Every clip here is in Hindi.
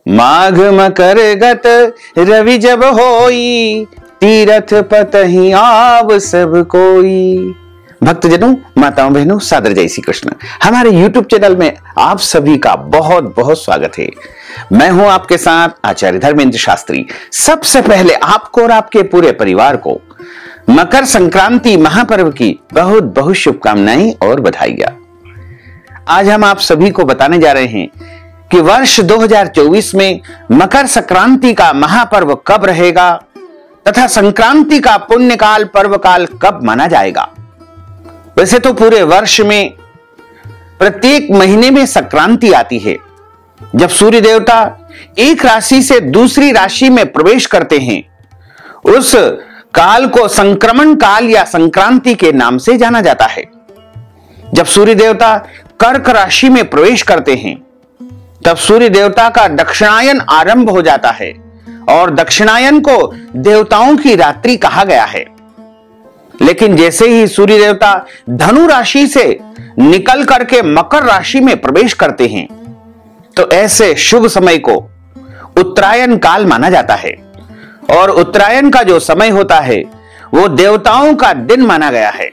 माघ मकर गत रवि जब होई, तीरथ पतहि आव सब कोई। भक्तजनों, माताओं बहनों, सादर जय श्री कृष्ण। हमारे YouTube चैनल में आप सभी का बहुत बहुत स्वागत है। मैं हूं आपके साथ आचार्य धर्मेंद्र शास्त्री। सबसे पहले आपको और आपके पूरे परिवार को मकर संक्रांति महापर्व की बहुत बहुत शुभकामनाएं और बधाइयां। आज हम आप सभी को बताने जा रहे हैं कि वर्ष 2024 में मकर संक्रांति का महापर्व कब रहेगा तथा संक्रांति का पुण्यकाल पर्व काल कब माना जाएगा। वैसे तो पूरे वर्ष में प्रत्येक महीने में संक्रांति आती है, जब सूर्य देवता एक राशि से दूसरी राशि में प्रवेश करते हैं। उस काल को संक्रमण काल या संक्रांति के नाम से जाना जाता है। जब सूर्य देवता कर्क राशि में प्रवेश करते हैं, तब सूर्य देवता का दक्षिणायन आरंभ हो जाता है और दक्षिणायन को देवताओं की रात्रि कहा गया है। लेकिन जैसे ही सूर्य देवता धनु राशि से निकल करके मकर राशि में प्रवेश करते हैं, तो ऐसे शुभ समय को उत्तरायण काल माना जाता है। और उत्तरायण का जो समय होता है वो देवताओं का दिन माना गया है।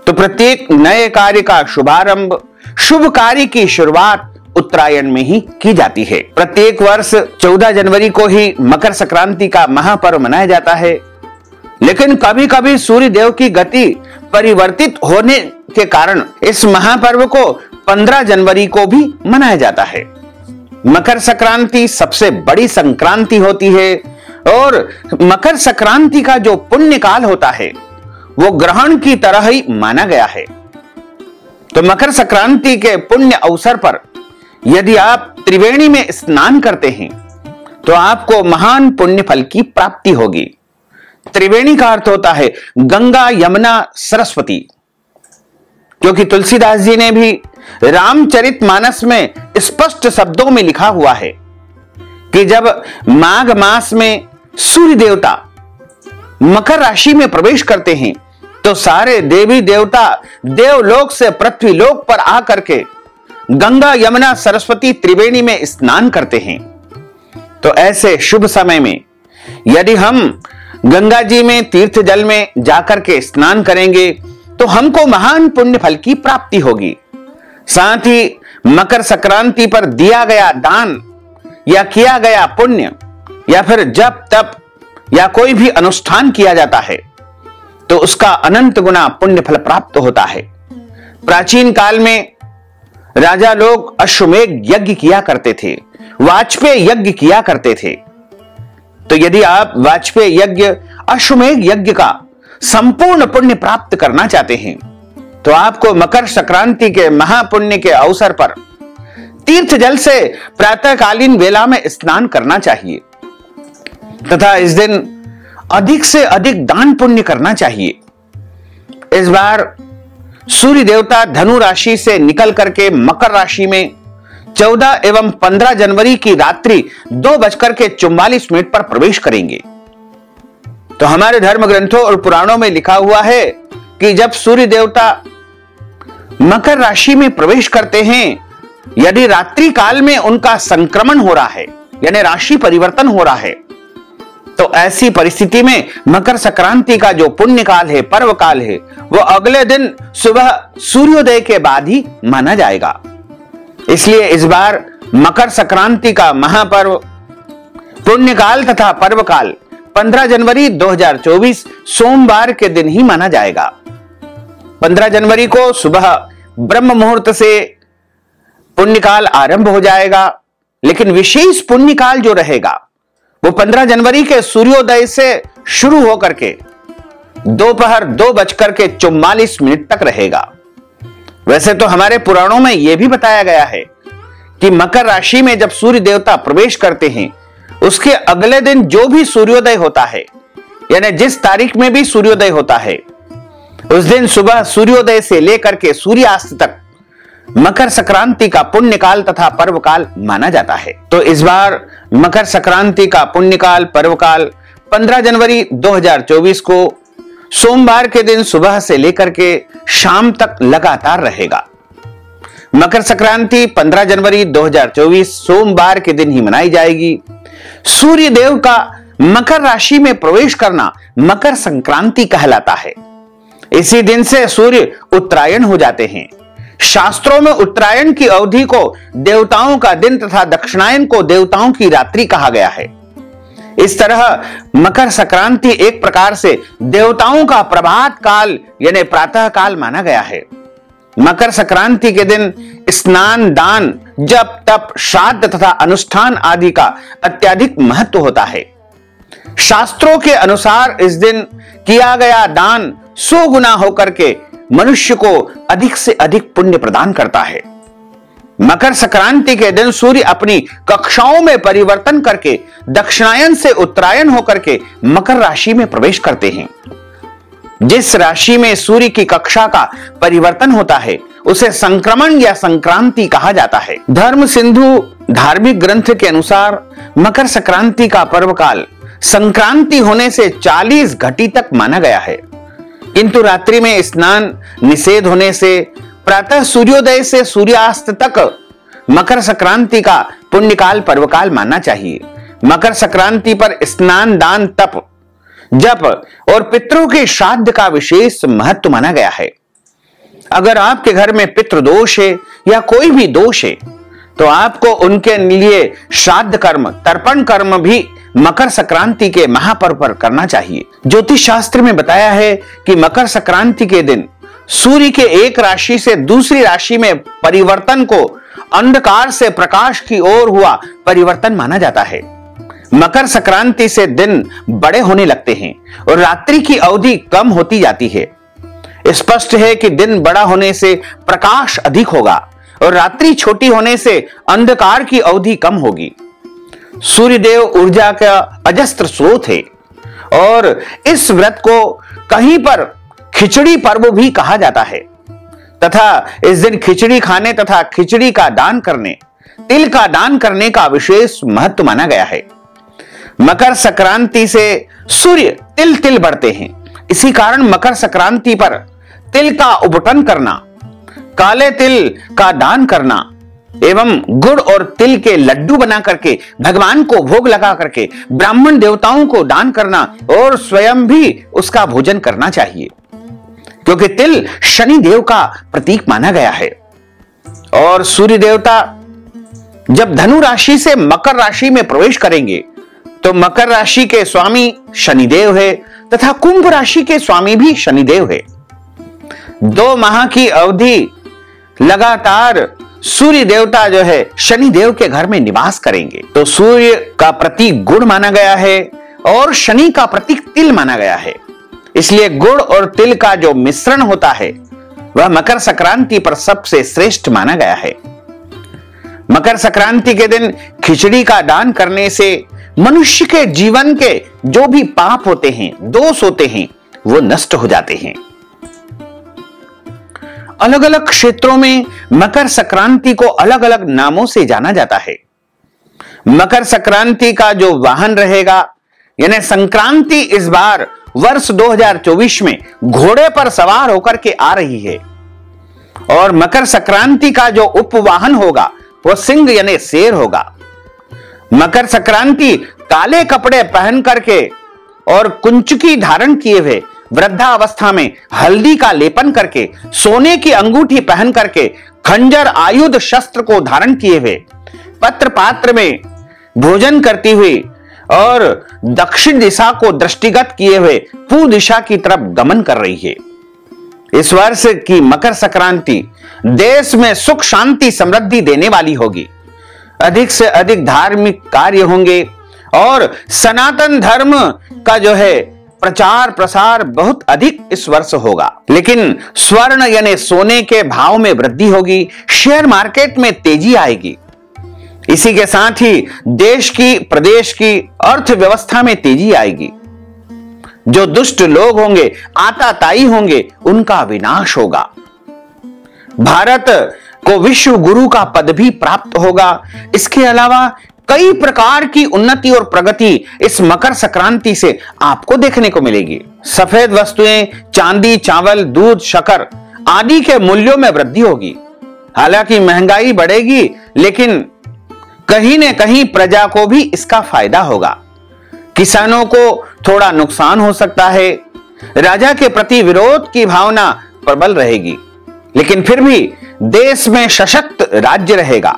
तो प्रत्येक नए कार्य का शुभारंभ, शुभ कार्य की शुरुआत उत्तरायण में ही की जाती है। प्रत्येक वर्ष 14 जनवरी को ही मकर संक्रांति का महापर्व मनाया जाता है, लेकिन कभी कभी सूर्य देव की गति परिवर्तित होने के कारण इस महापर्व को 15 जनवरी को भी मनाया जाता है। मकर संक्रांति सबसे बड़ी संक्रांति होती है और मकर संक्रांति का जो पुण्य काल होता है वो ग्रहण की तरह ही माना गया है। तो मकर संक्रांति के पुण्य अवसर पर यदि आप त्रिवेणी में स्नान करते हैं तो आपको महान पुण्य फल की प्राप्ति होगी। त्रिवेणी का अर्थ होता है गंगा, यमुना, सरस्वती, क्योंकि तुलसीदास जी ने भी रामचरितमानस में स्पष्ट शब्दों में लिखा हुआ है कि जब माघ मास में सूर्य देवता मकर राशि में प्रवेश करते हैं तो सारे देवी देवता देवलोक से पृथ्वीलोक पर आकर के गंगा, यमुना, सरस्वती, त्रिवेणी में स्नान करते हैं। तो ऐसे शुभ समय में यदि हम गंगा जी में तीर्थ जल में जाकर के स्नान करेंगे तो हमको महान पुण्य फल की प्राप्ति होगी। साथ ही मकर संक्रांति पर दिया गया दान या किया गया पुण्य या फिर जप तप या कोई भी अनुष्ठान किया जाता है तो उसका अनंत गुना पुण्य फल प्राप्त होता है। प्राचीन काल में राजा लोग अश्वमेध यज्ञ किया करते थे, वाजपेय यज्ञ किया करते थे। तो यदि आप वाजपेय यज्ञ, अश्वमेध यज्ञ का संपूर्ण पुण्य प्राप्त करना चाहते हैं तो आपको मकर संक्रांति के महापुण्य के अवसर पर तीर्थ जल से प्रातःकालीन वेला में स्नान करना चाहिए तथा इस दिन अधिक से अधिक दान पुण्य करना चाहिए। इस बार सूर्य देवता धनु राशि से निकल करके मकर राशि में 14 एवं 15 जनवरी की रात्रि 2:44 पर प्रवेश करेंगे। तो हमारे धर्म ग्रंथों और पुराणों में लिखा हुआ है कि जब सूर्य देवता मकर राशि में प्रवेश करते हैं, यदि रात्रि काल में उनका संक्रमण हो रहा है यानी राशि परिवर्तन हो रहा है, तो ऐसी परिस्थिति में मकर संक्रांति का जो पुण्य काल है, पर्व काल है, वो अगले दिन सुबह सूर्योदय के बाद ही माना जाएगा। इसलिए इस बार मकर संक्रांति का महापर्व पुण्यकाल तथा पर्व काल 15 जनवरी 2024 सोमवार के दिन ही माना जाएगा। 15 जनवरी को सुबह ब्रह्म मुहूर्त से पुण्यकाल आरंभ हो जाएगा, लेकिन विशेष पुण्यकाल जो रहेगा वो 15 जनवरी के सूर्योदय से शुरू होकर के दोपहर 2:44 तक रहेगा। वैसे तो हमारे पुराणों में यह भी बताया गया है कि मकर राशि में जब सूर्य देवता प्रवेश करते हैं उसके अगले दिन जो भी सूर्योदय होता है, यानी जिस तारीख में भी सूर्योदय होता है, उस दिन सुबह सूर्योदय से लेकर के सूर्यास्त तक मकर संक्रांति का पुण्यकाल तथा पर्व काल माना जाता है। तो इस बार मकर संक्रांति का पुण्यकाल पर्व काल 15 जनवरी 2024 को सोमवार के दिन सुबह से लेकर के शाम तक लगातार रहेगा। मकर संक्रांति 15 जनवरी 2024 सोमवार के दिन ही मनाई जाएगी। सूर्य देव का मकर राशि में प्रवेश करना मकर संक्रांति कहलाता है। इसी दिन से सूर्य उत्तरायण हो जाते हैं। शास्त्रों में उत्तरायण की अवधि को देवताओं का दिन तथा दक्षिणायन को देवताओं की रात्रि कहा गया है। इस तरह मकर संक्रांति एक प्रकार से देवताओं का प्रभात काल यानी प्रातः काल माना गया है। मकर संक्रांति के दिन स्नान, दान, जप, तप, श्राद्ध तथा अनुष्ठान आदि का अत्यधिक महत्व होता है। शास्त्रों के अनुसार इस दिन किया गया दान 100 गुना होकर के मनुष्य को अधिक से अधिक पुण्य प्रदान करता है। मकर संक्रांति के दिन सूर्य अपनी कक्षाओं में परिवर्तन करके दक्षिणायन से उत्तरायण होकर के मकर राशि में प्रवेश करते हैं। जिस राशि में सूर्य की कक्षा का परिवर्तन होता है उसे संक्रमण या संक्रांति कहा जाता है। धर्म सिंधु धार्मिक ग्रंथ के अनुसार मकर संक्रांति का पर्व काल संक्रांति होने से 40 घटी तक माना गया है, किंतु रात्रि में स्नान निषेध होने से प्रातः सूर्योदय से सूर्यास्त तक मकर संक्रांति का पुण्यकाल पर्वकाल मानना चाहिए। मकर संक्रांति पर स्नान, दान, तप, जप और पितरों के श्राद्ध का विशेष महत्व माना गया है। अगर आपके घर में पितृदोष है या कोई भी दोष है तो आपको उनके लिए श्राद्ध कर्म, तर्पण कर्म भी मकर संक्रांति के महापर्व पर करना चाहिए। ज्योतिष शास्त्र में बताया है कि मकर संक्रांति के दिन सूर्य के एक राशि से दूसरी राशि में परिवर्तन को अंधकार से प्रकाश की ओर हुआ परिवर्तन माना जाता है। मकर संक्रांति से दिन बड़े होने लगते हैं और रात्रि की अवधि कम होती जाती है। स्पष्ट है कि दिन बड़ा होने से प्रकाश अधिक होगा और रात्रि छोटी होने से अंधकार की अवधि कम होगी। सूर्यदेव ऊर्जा का अजस्त्र स्रोत है और इस व्रत को कहीं पर खिचड़ी पर्व भी कहा जाता है तथा इस दिन खिचड़ी खाने तथा खिचड़ी का दान करने, तिल का दान करने का विशेष महत्व माना गया है। मकर संक्रांति से सूर्य तिल तिल बढ़ते हैं। इसी कारण मकर संक्रांति पर तिल का उपटन करना, काले तिल का दान करना एवं गुड़ और तिल के लड्डू बना करके भगवान को भोग लगा करके ब्राह्मण देवताओं को दान करना और स्वयं भी उसका भोजन करना चाहिए, क्योंकि तिल शनि देव का प्रतीक माना गया है। और सूर्य देवता जब धनु राशि से मकर राशि में प्रवेश करेंगे तो मकर राशि के स्वामी शनिदेव है तथा कुंभ राशि के स्वामी भी शनिदेव है। 2 माह की अवधि लगातार सूर्य देवता जो है शनिदेव के घर में निवास करेंगे। तो सूर्य का प्रतीक गुड़ माना गया है और शनि का प्रतीक तिल माना गया है, इसलिए गुड़ और तिल का जो मिश्रण होता है वह मकर संक्रांति पर सबसे श्रेष्ठ माना गया है। मकर संक्रांति के दिन खिचड़ी का दान करने से मनुष्य के जीवन के जो भी पाप होते हैं, दोष होते हैं, वो नष्ट हो जाते हैं। अलग अलग क्षेत्रों में मकर संक्रांति को अलग अलग नामों से जाना जाता है। मकर संक्रांति का जो वाहन रहेगा यानी संक्रांति इस बार वर्ष 2024 में घोड़े पर सवार होकर के आ रही है और मकर संक्रांति का जो उपवाहन होगा वह सिंह यानी शेर होगा। मकर संक्रांति काले कपड़े पहन करके और कुंचकी धारण किए हुए वृद्धावस्था में हल्दी का लेपन करके सोने की अंगूठी पहन करके खंजर आयुध शस्त्र को धारण किए हुए पत्र पात्र में भोजन करती हुई और दक्षिण दिशा को दृष्टिगत किए हुए पूर्व दिशा की तरफ गमन कर रही है। इस वर्ष की मकर संक्रांति देश में सुख, शांति, समृद्धि देने वाली होगी। अधिक से अधिक धार्मिक कार्य होंगे और सनातन धर्म का जो है प्रचार प्रसार बहुत अधिक इस वर्ष होगा। लेकिन स्वर्ण यानी सोने के भाव में वृद्धि होगी, शेयर मार्केट में तेजी आएगी। इसी के साथ ही देश की, प्रदेश की अर्थव्यवस्था में तेजी आएगी। जो दुष्ट लोग होंगे, आताताई होंगे, उनका विनाश होगा। भारत को विश्व गुरु का पद भी प्राप्त होगा। इसके अलावा कई प्रकार की उन्नति और प्रगति इस मकर संक्रांति से आपको देखने को मिलेगी। सफेद वस्तुएं, चांदी, चावल, दूध, शक्कर आदि के मूल्यों में वृद्धि होगी। हालांकि महंगाई बढ़ेगी, लेकिन कहीं न कहीं प्रजा को भी इसका फायदा होगा। किसानों को थोड़ा नुकसान हो सकता है। राजा के प्रति विरोध की भावना प्रबल रहेगी, लेकिन फिर भी देश में सशक्त राज्य रहेगा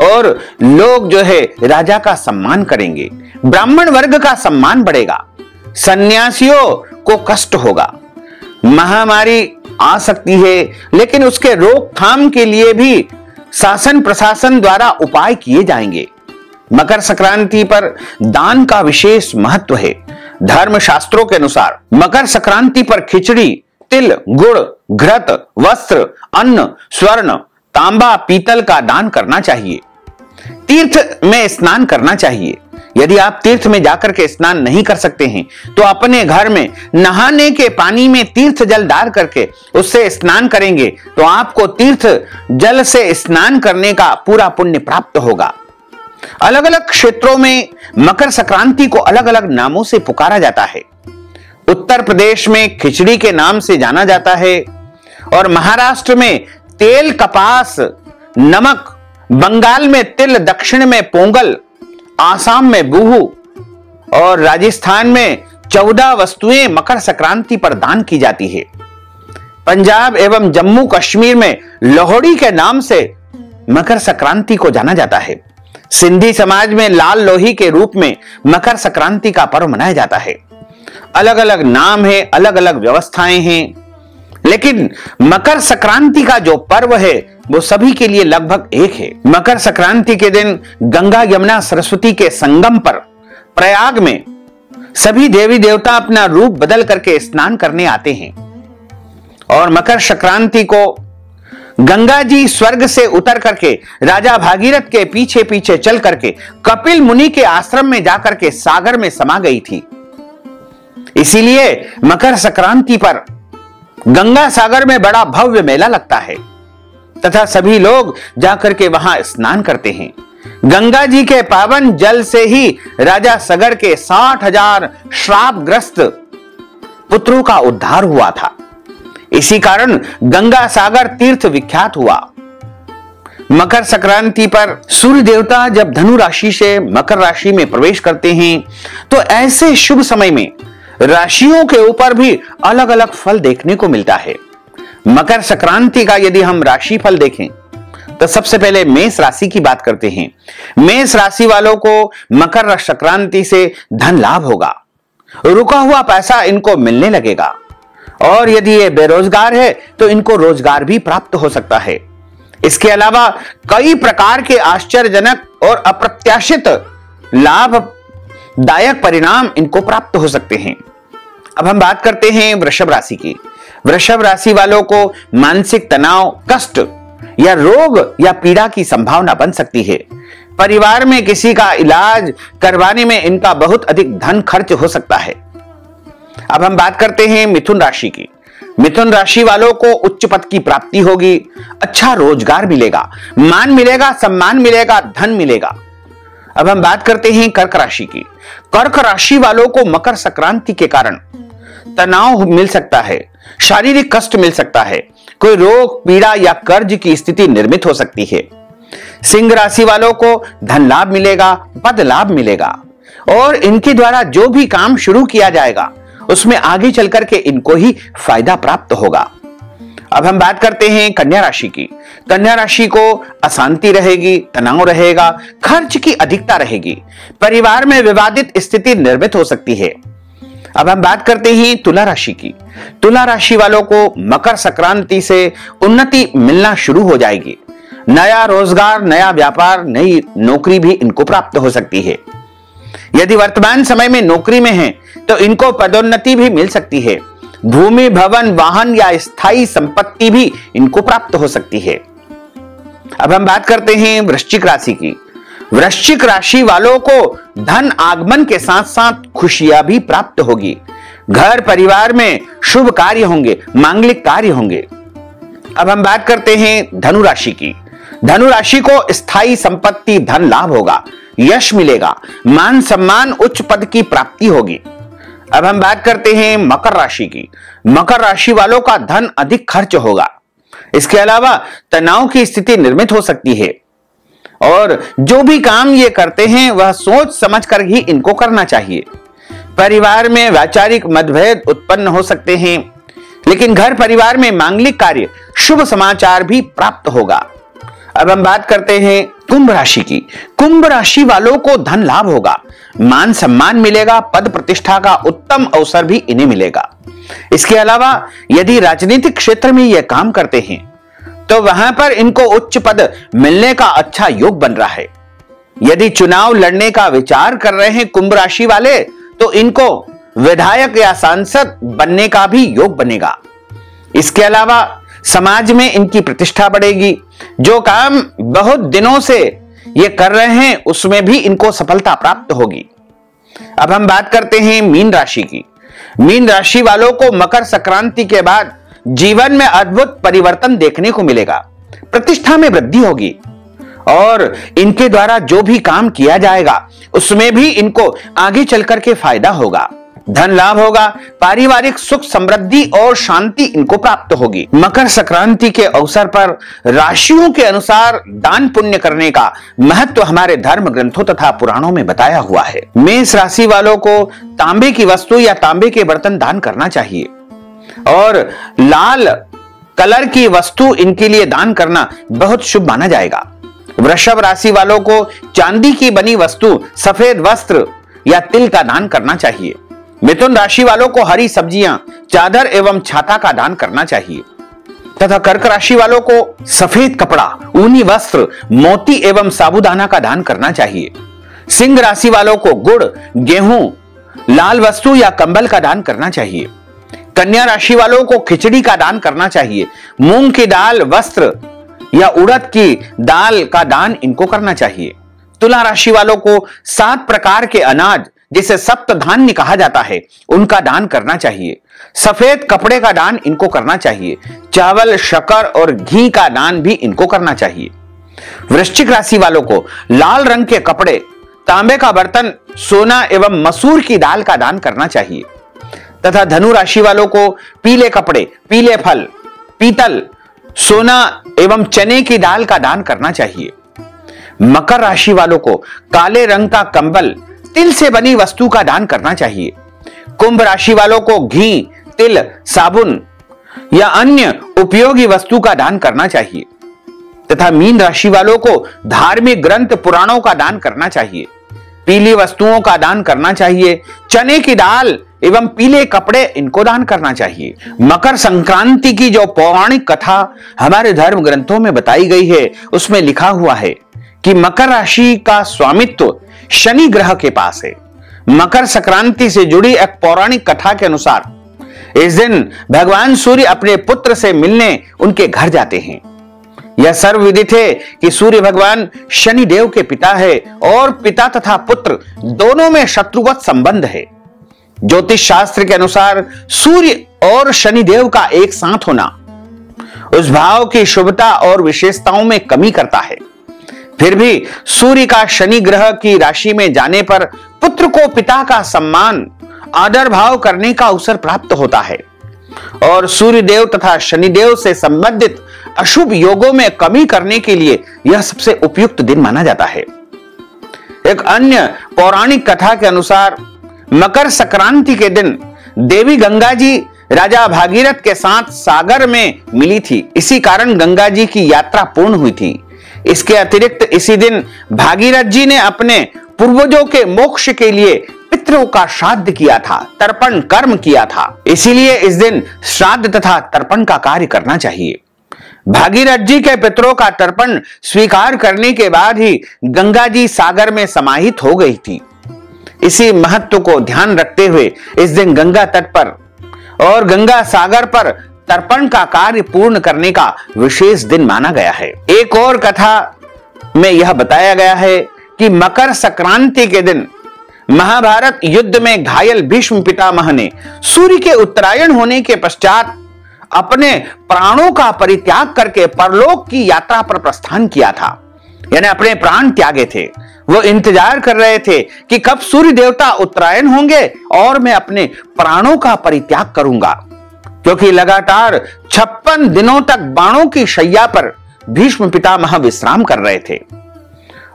और लोग जो है राजा का सम्मान करेंगे। ब्राह्मण वर्ग का सम्मान बढ़ेगा। सन्यासियों को कष्ट होगा। महामारी आ सकती है, लेकिन उसके रोकथाम के लिए भी शासन प्रशासन द्वारा उपाय किए जाएंगे। मकर संक्रांति पर दान का विशेष महत्व है। धर्म शास्त्रों के अनुसार मकर संक्रांति पर खिचड़ी, तिल, गुड़, घृत, वस्त्र, अन्न, स्वर्ण, तांबा, पीतल का दान करना चाहिए। तीर्थ में स्नान करना चाहिए। यदि आप तीर्थ में जाकर के स्नान नहीं कर सकते हैं, तो अपने घर में नहाने के पानी में तीर्थ जल डाल करके उससे स्नान करेंगे तो आपको तीर्थ जल से स्नान करने का पूरा पुण्य प्राप्त होगा। अलग अलग क्षेत्रों में मकर संक्रांति को अलग अलग नामों से पुकारा जाता है। उत्तर प्रदेश में खिचड़ी के नाम से जाना जाता है और महाराष्ट्र में तेल, कपास, नमक, बंगाल में तिल, दक्षिण में पोंगल, आसाम में बुहू और राजस्थान में 14 वस्तुएं मकर संक्रांति पर दान की जाती है। पंजाब एवं जम्मू कश्मीर में लोहड़ी के नाम से मकर संक्रांति को जाना जाता है। सिंधी समाज में लाल लोही के रूप में मकर संक्रांति का पर्व मनाया जाता है। अलग अलग नाम है, अलग अलग व्यवस्थाएं हैं, लेकिन मकर संक्रांति का जो पर्व है वो सभी के लिए लगभग एक है। मकर संक्रांति के दिन गंगा, यमुना, सरस्वती के संगम पर प्रयाग में सभी देवी देवता अपना रूप बदल करके स्नान करने आते हैं और मकर संक्रांति को गंगा जी स्वर्ग से उतर करके राजा भागीरथ के पीछे पीछे चल करके कपिल मुनि के आश्रम में जाकर के सागर में समा गई थी। इसीलिए मकर संक्रांति पर गंगा सागर में बड़ा भव्य मेला लगता है तथा सभी लोग जाकर के वहां स्नान करते हैं। गंगा जी के पावन जल से ही राजा सगर के 60,000 श्रापग्रस्त पुत्रों का उद्धार हुआ था। इसी कारण गंगा सागर तीर्थ विख्यात हुआ। मकर संक्रांति पर सूर्य देवता जब धनु राशि से मकर राशि में प्रवेश करते हैं तो ऐसे शुभ समय में राशियों के ऊपर भी अलग अलग फल देखने को मिलता है। मकर संक्रांति का यदि हम राशि फल देखें तो सबसे पहले मेष राशि की बात करते हैं। मेष राशि वालों को मकर संक्रांति से धन लाभ होगा। रुका हुआ पैसा इनको मिलने लगेगा और यदि ये बेरोजगार है तो इनको रोजगार भी प्राप्त हो सकता है। इसके अलावा कई प्रकार के आश्चर्यजनक और अप्रत्याशित लाभदायक परिणाम इनको प्राप्त हो सकते हैं। अब हम बात करते हैं वृषभ राशि की। वृषभ राशि वालों को मानसिक तनाव, कष्ट या रोग या पीड़ा की संभावना बन सकती है। परिवार में किसी का इलाज करवाने में इनका बहुत अधिक धन खर्च हो सकता है। अब हम बात करते हैं मिथुन राशि की। मिथुन राशि वालों को उच्च पद की प्राप्ति होगी, अच्छा रोजगार मिलेगा, मान मिलेगा, सम्मान मिलेगा, धन मिलेगा। अब हम बात करते हैं कर्क राशि की। कर्क राशि वालों को मकर संक्रांति के कारण तनाव मिल सकता है, शारीरिक कष्ट मिल सकता है, कोई रोग, पीड़ा या कर्ज की स्थिति निर्मित हो सकती है। सिंह राशि वालों को धन लाभ मिलेगा, पद लाभ मिलेगा और इनके द्वारा जो भी काम शुरू किया जाएगा उसमें आगे चलकर के इनको ही फायदा प्राप्त होगा। अब हम बात करते हैं कन्या राशि की। कन्या राशि को अशांति रहेगी, तनाव रहेगा, खर्च की अधिकता रहेगी, परिवार में विवादित स्थिति निर्मित हो सकती है। अब हम बात करते हैं तुला राशि की। तुला राशि वालों को मकर संक्रांति से उन्नति मिलना शुरू हो जाएगी। नया रोजगार, नया व्यापार, नई नौकरी भी इनको प्राप्त हो सकती है। यदि वर्तमान समय में नौकरी में हैं तो इनको पदोन्नति भी मिल सकती है। भूमि, भवन, वाहन या स्थायी संपत्ति भी इनको प्राप्त हो सकती है। अब हम बात करते हैं वृश्चिक राशि की। वृश्चिक राशि वालों को धन आगमन के साथ साथ खुशियां भी प्राप्त होगी। घर परिवार में शुभ कार्य होंगे, मांगलिक कार्य होंगे। अब हम बात करते हैं धनु राशि की। धनु राशि को स्थायी संपत्ति, धन लाभ होगा, यश मिलेगा, मान सम्मान, उच्च पद की प्राप्ति होगी। अब हम बात करते हैं मकर राशि की। मकर राशि वालों का धन अधिक खर्च होगा, इसके अलावा तनाव की स्थिति निर्मित हो सकती है और जो भी काम ये करते हैं वह सोच समझ कर ही इनको करना चाहिए। परिवार में वैचारिक मतभेद उत्पन्न हो सकते हैं, लेकिन घर परिवार में मांगलिक कार्य, शुभ समाचार भी प्राप्त होगा। अब हम बात करते हैं कुंभ राशि की। कुंभ राशि वालों को धन लाभ होगा, मान सम्मान मिलेगा, पद प्रतिष्ठा का उत्तम अवसर भी इन्हें मिलेगा। इसके अलावा यदि राजनीतिक क्षेत्र में यह काम करते हैं तो वहां पर इनको उच्च पद मिलने का अच्छा योग बन रहा है। यदि चुनाव लड़ने का विचार कर रहे हैं कुंभ राशि वाले तो इनको विधायक या सांसद बनने का भी योग बनेगा। इसके अलावा समाज में इनकी प्रतिष्ठा बढ़ेगी। जो काम बहुत दिनों से ये कर रहे हैं उसमें भी इनको सफलता प्राप्त होगी। अब हम बात करते हैं मीन राशि की। मीन राशि वालों को मकर संक्रांति के बाद जीवन में अद्भुत परिवर्तन देखने को मिलेगा। प्रतिष्ठा में वृद्धि होगी और इनके द्वारा जो भी काम किया जाएगा उसमें भी इनको आगे चलकर के फायदा होगा। धन लाभ होगा, पारिवारिक सुख समृद्धि और शांति इनको प्राप्त होगी। मकर संक्रांति के अवसर पर राशियों के अनुसार दान पुण्य करने का महत्व हमारे धर्म ग्रंथों तथा पुराणों में बताया हुआ है। मेष राशि वालों को तांबे की वस्तु या तांबे के बर्तन दान करना चाहिए और लाल कलर की वस्तु इनके लिए दान करना बहुत शुभ माना जाएगा। वृषभ राशि वालों को चांदी की बनी वस्तु, सफेद वस्त्र या तिल का दान करना चाहिए। मिथुन राशि वालों को हरी सब्जियां, चादर एवं छाता का दान करना चाहिए तथा कर्क राशि वालों को सफेद कपड़ा, ऊनी वस्त्र, मोती एवं साबूदाना का दान करना चाहिए। सिंह राशि वालों को गुड़, गेहूं, लाल वस्तु या कंबल का दान करना चाहिए। कन्या राशि वालों को खिचड़ी का दान करना चाहिए। मूंग की दाल, वस्त्र या उड़द की दाल का दान इनको करना चाहिए। तुला राशि वालों को 7 प्रकार के अनाज जिसे सप्त धान्य कहा जाता है उनका दान करना चाहिए। सफेद कपड़े का दान इनको करना चाहिए। चावल, शक्कर और घी का दान भी इनको करना चाहिए। वृश्चिक राशि वालों को लाल रंग के कपड़े, तांबे का बर्तन, सोना एवं मसूर की दाल का दान करना चाहिए तथा धनु राशि वालों को पीले कपड़े, पीले फल, पीतल, सोना एवं चने की दाल का दान करना चाहिए। मकर राशि वालों को काले रंग का कंबल, तिल से बनी वस्तु का दान करना चाहिए। कुंभ राशि वालों को घी, तिल, साबुन या अन्य उपयोगी वस्तु का दान करना चाहिए तथा मीन राशि वालों को धार्मिक ग्रंथ, पुराणों का दान करना चाहिए। पीली वस्तुओं का दान करना चाहिए। चने की दाल एवं पीले कपड़े इनको दान करना चाहिए। मकर संक्रांति की जो पौराणिक कथा हमारे धर्म ग्रंथों में बताई गई है उसमें लिखा हुआ है कि मकर राशि का स्वामित्व शनि ग्रह के पास है। मकर संक्रांति से जुड़ी एक पौराणिक कथा के अनुसार इस दिन भगवान सूर्य अपने पुत्र से मिलने उनके घर जाते हैं। यह सर्वविदित है कि सूर्य भगवान शनि देव के पिता है और पिता तथा पुत्र दोनों में शत्रुवत संबंध है। ज्योतिष शास्त्र के अनुसार सूर्य और शनि देव का एक साथ होना उस भाव की शुभता और विशेषताओं में कमी करता है। फिर भी सूर्य का शनि ग्रह की राशि में जाने पर पुत्र को पिता का सम्मान, आदर भाव करने का अवसर प्राप्त होता है और सूर्य देव तथा शनिदेव से संबंधित अशुभ योगों में कमी करने के लिए यह सबसे उपयुक्त दिन माना जाता है। एक अन्य पौराणिक कथा के अनुसार मकर संक्रांति के दिन देवी गंगा जी राजा भागीरथ के साथ सागर में मिली थी। इसी कारण गंगा जी की यात्रा पूर्ण हुई थी। इसके अतिरिक्त इसी दिन भागीरथ जी ने अपने पूर्वजों के मोक्ष के लिए पितरों का श्राद्ध किया था, तर्पण कर्म किया था। इसीलिए इस दिन श्राद्ध तथा तर्पण का कार्य करना चाहिए। भागीरथ जी के पितरों का तर्पण स्वीकार करने के बाद ही गंगा जी सागर में समाहित हो गई थी। इसी महत्व को ध्यान रखते हुए इस दिन गंगा तट पर और गंगा सागर पर तर्पण का कार्य पूर्ण करने का विशेष दिन माना गया है। एक और कथा में यह बताया गया है कि मकर संक्रांति के दिन महाभारत युद्ध में घायल भीष्म पितामह ने सूर्य के उत्तरायण होने के पश्चात अपने प्राणों का परित्याग करके परलोक की यात्रा पर प्रस्थान किया था, यानी अपने प्राण त्यागे थे। वो इंतजार कर रहे थे कि कब सूर्य देवता उत्तरायण होंगे और मैं अपने प्राणों का परित्याग करूंगा। क्योंकि लगातार 56 दिनों तक बाणों की शैया पर भीष्म पितामह विश्राम कर रहे थे।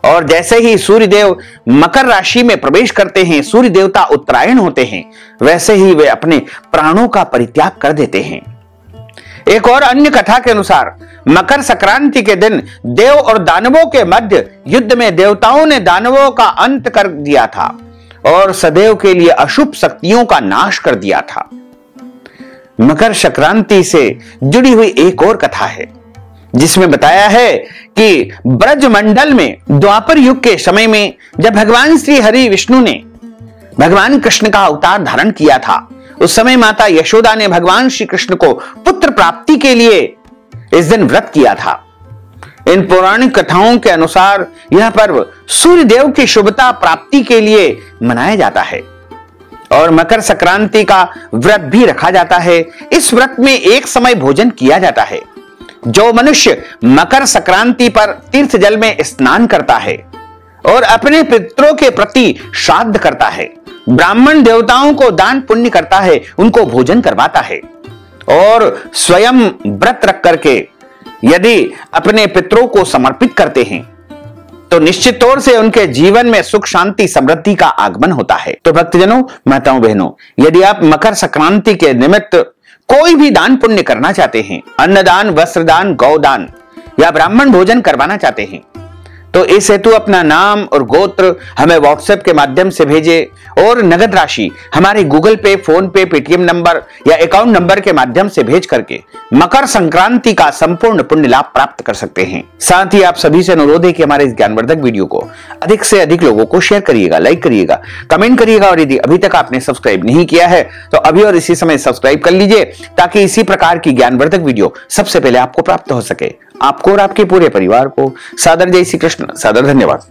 और जैसे ही सूर्यदेव मकर राशि में प्रवेश करते हैं, सूर्य देवता उत्तरायण होते हैं, वैसे ही वे अपने प्राणों का परित्याग कर देते हैं। एक और अन्य कथा के अनुसार मकर संक्रांति के दिन देव और दानवों के मध्य युद्ध में देवताओं ने दानवों का अंत कर दिया था और सदैव के लिए अशुभ शक्तियों का नाश कर दिया था। मकर संक्रांति से जुड़ी हुई एक और कथा है जिसमें बताया है कि ब्रजमंडल में द्वापर युग के समय में जब भगवान श्री हरि विष्णु ने भगवान कृष्ण का अवतार धारण किया था, उस समय माता यशोदा ने भगवान श्री कृष्ण को पुत्र प्राप्ति के लिए इस दिन व्रत किया था। इन पौराणिक कथाओं के अनुसार यह पर्व सूर्य देव की शुभता प्राप्ति के लिए मनाया जाता है और मकर संक्रांति का व्रत भी रखा जाता है। इस व्रत में एक समय भोजन किया जाता है। जो मनुष्य मकर संक्रांति पर तीर्थ जल में स्नान करता है और अपने पितरों के प्रति श्राद्ध करता है, ब्राह्मण देवताओं को दान पुण्य करता है, उनको भोजन करवाता है और स्वयं व्रत रख करके यदि अपने पितरों को समर्पित करते हैं तो निश्चित तौर से उनके जीवन में सुख शांति समृद्धि का आगमन होता है। तो भक्तजनों, माताओं बहनों, यदि आप मकर संक्रांति के निमित्त कोई भी दान पुण्य करना चाहते हैं, अन्नदान, वस्त्रदान, गौदान या ब्राह्मण भोजन करवाना चाहते हैं, तो इस हेतु अपना नाम और गोत्र हमें व्हाट्सएप के माध्यम से भेजें और नगद राशि हमारे गूगल पे, फोन पे, पेटीएम नंबर या अकाउंट नंबर के माध्यम से भेज करके मकर संक्रांति का संपूर्ण पुण्य लाभ प्राप्त कर सकते हैं। साथ ही आप सभी से अनुरोध है कि हमारे इस ज्ञानवर्धक वीडियो को अधिक से अधिक लोगों को शेयर करिएगा, लाइक करिएगा, कमेंट करिएगा और यदि अभी तक आपने सब्सक्राइब नहीं किया है तो अभी और इसी समय सब्सक्राइब कर लीजिए ताकि इसी प्रकार की ज्ञानवर्धक वीडियो सबसे पहले आपको प्राप्त हो सके। आपको और आपके पूरे परिवार को सादर जय श्री कृष्ण, सादर धन्यवाद।